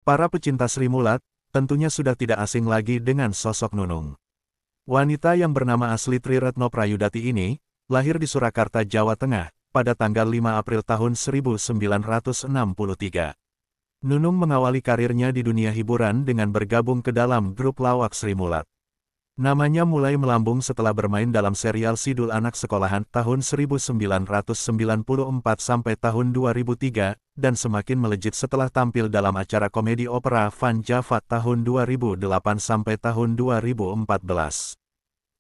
Para pecinta Sri Mulat, tentunya sudah tidak asing lagi dengan sosok Nunung. Wanita yang bernama asli Tri Retno Prayudati ini, lahir di Surakarta, Jawa Tengah, pada tanggal 5 April tahun 1963. Nunung mengawali karirnya di dunia hiburan dengan bergabung ke dalam grup lawak Sri Mulat. Namanya mulai melambung setelah bermain dalam serial Sidul Anak Sekolahan tahun 1994 sampai tahun 2003, dan semakin melejit setelah tampil dalam acara komedi opera Van Java tahun 2008 sampai tahun 2014.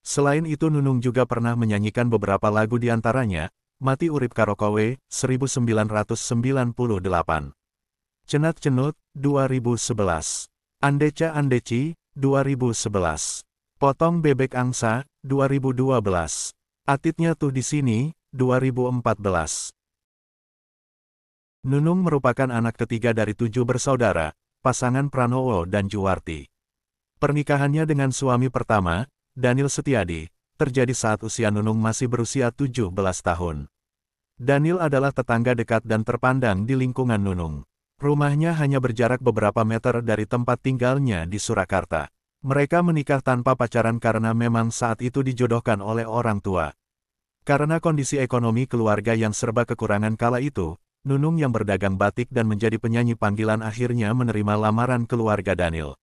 Selain itu Nunung juga pernah menyanyikan beberapa lagu diantaranya, Mati Urip Karo Kowe, 1998. Cenat Cenut, 2011. Andeca Andeci, 2011. Potong Bebek Angsa, 2012. Atitnya Tuh di Sini, 2014. Nunung merupakan anak ketiga dari 7 bersaudara, pasangan Pranowo dan Juwarti. Pernikahannya dengan suami pertama, Daniel Setiadi, terjadi saat usia Nunung masih berusia 17 tahun. Daniel adalah tetangga dekat dan terpandang di lingkungan Nunung. Rumahnya hanya berjarak beberapa meter dari tempat tinggalnya di Surakarta. Mereka menikah tanpa pacaran karena memang saat itu dijodohkan oleh orang tua. Karena kondisi ekonomi keluarga yang serba kekurangan kala itu, Nunung yang berdagang batik dan menjadi penyanyi panggilan akhirnya menerima lamaran keluarga Daniel.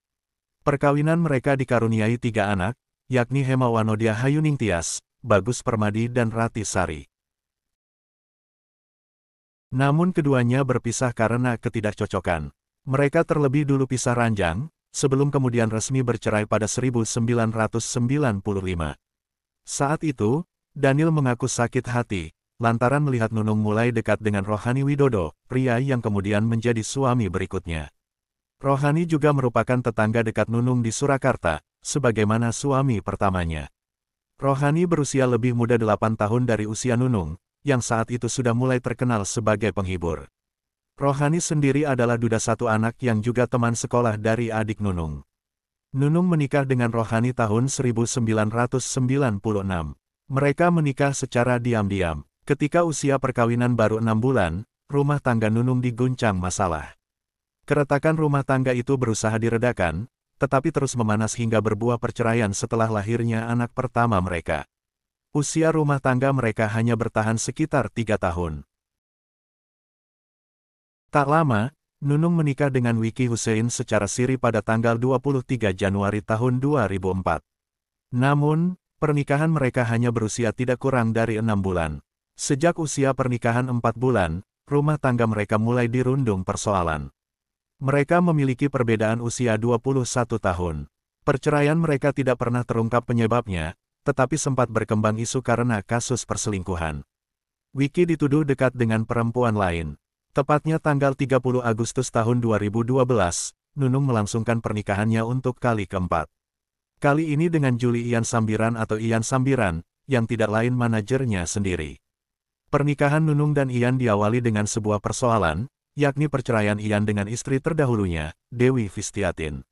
Perkawinan mereka dikaruniai 3 anak, yakni Hemawanodia Hayuningtyas, Bagus Permadi dan Rati Sari. Namun keduanya berpisah karena ketidakcocokan. Mereka terlebih dulu pisah ranjang, sebelum kemudian resmi bercerai pada 1995. Saat itu, Daniel mengaku sakit hati, lantaran melihat Nunung mulai dekat dengan Rohani Widodo, pria yang kemudian menjadi suami berikutnya. Rohani juga merupakan tetangga dekat Nunung di Surakarta, sebagaimana suami pertamanya. Rohani berusia lebih muda 8 tahun dari usia Nunung, yang saat itu sudah mulai terkenal sebagai penghibur. Rohani sendiri adalah duda satu anak yang juga teman sekolah dari adik Nunung. Nunung menikah dengan Rohani tahun 1996. Mereka menikah secara diam-diam. Ketika usia perkawinan baru 6 bulan, rumah tangga Nunung diguncang masalah. Keretakan rumah tangga itu berusaha diredakan, tetapi terus memanas hingga berbuah perceraian setelah lahirnya anak pertama mereka. Usia rumah tangga mereka hanya bertahan sekitar 3 tahun. Tak lama, Nunung menikah dengan Wiki Hussein secara siri pada tanggal 23 Januari tahun 2004. Namun, pernikahan mereka hanya berusia tidak kurang dari 6 bulan. Sejak usia pernikahan 4 bulan, rumah tangga mereka mulai dirundung persoalan. Mereka memiliki perbedaan usia 21 tahun. Perceraian mereka tidak pernah terungkap penyebabnya, tetapi sempat berkembang isu karena kasus perselingkuhan. Wiki dituduh dekat dengan perempuan lain. Tepatnya tanggal 30 Agustus tahun 2012, Nunung melangsungkan pernikahannya untuk kali keempat. Kali ini dengan Juli Ian Sambiran atau Ian Sambiran, yang tidak lain manajernya sendiri. Pernikahan Nunung dan Ian diawali dengan sebuah persoalan, yakni perceraian Ian dengan istri terdahulunya, Dewi Fistiatin.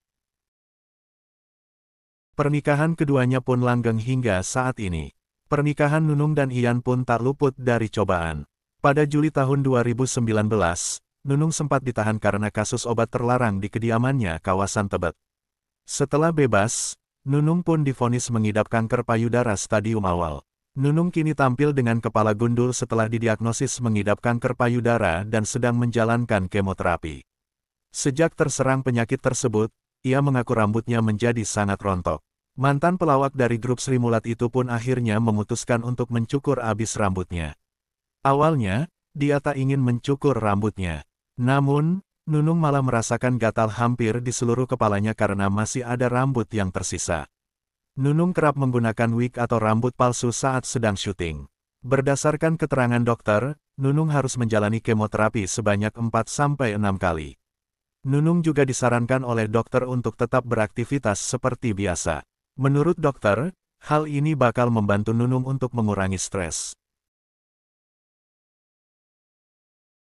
Pernikahan keduanya pun langgeng hingga saat ini. Pernikahan Nunung dan Ian pun tak luput dari cobaan. Pada Juli tahun 2019, Nunung sempat ditahan karena kasus obat terlarang di kediamannya kawasan Tebet. Setelah bebas, Nunung pun divonis mengidap kanker payudara stadium awal. Nunung kini tampil dengan kepala gundul setelah didiagnosis mengidap kanker payudara dan sedang menjalankan kemoterapi. Sejak terserang penyakit tersebut, ia mengaku rambutnya menjadi sangat rontok. Mantan pelawak dari grup Sri Mulat itu pun akhirnya memutuskan untuk mencukur abis rambutnya. Awalnya, dia tak ingin mencukur rambutnya. Namun, Nunung malah merasakan gatal hampir di seluruh kepalanya karena masih ada rambut yang tersisa. Nunung kerap menggunakan wig atau rambut palsu saat sedang syuting. Berdasarkan keterangan dokter, Nunung harus menjalani kemoterapi sebanyak 4-6 kali. Nunung juga disarankan oleh dokter untuk tetap beraktivitas seperti biasa. Menurut dokter, hal ini bakal membantu Nunung untuk mengurangi stres.